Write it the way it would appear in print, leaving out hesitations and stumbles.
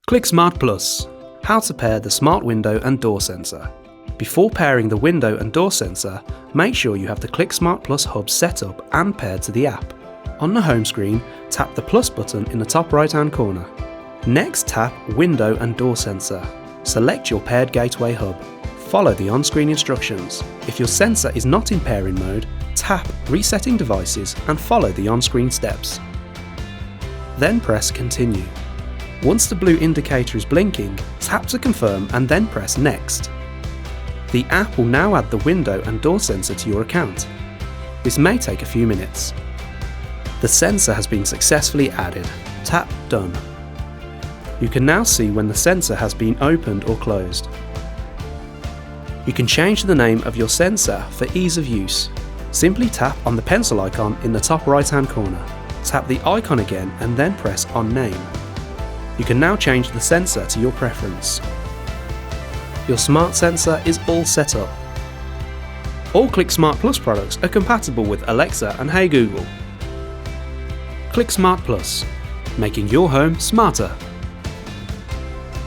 Click Smart Plus. How to pair the smart window and door sensor. Before pairing the window and door sensor, make sure you have the Click Smart Plus hub set up and paired to the app. On the home screen, tap the plus button in the top right hand corner. Next tap Window and Door Sensor. Select your paired gateway hub. Follow the on-screen instructions. If your sensor is not in pairing mode, tap Resetting Devices and follow the on-screen steps. Then press Continue. Once the blue indicator is blinking, tap to confirm and then press Next. The app will now add the window and door sensor to your account. This may take a few minutes. The sensor has been successfully added. Tap Done. You can now see when the sensor has been opened or closed. You can change the name of your sensor for ease of use. Simply tap on the pencil icon in the top right hand corner. Tap the icon again and then press on Name. You can now change the sensor to your preference. Your smart sensor is all set up. All Click Smart Plus products are compatible with Alexa and Hey Google. Click Smart Plus, making your home smarter.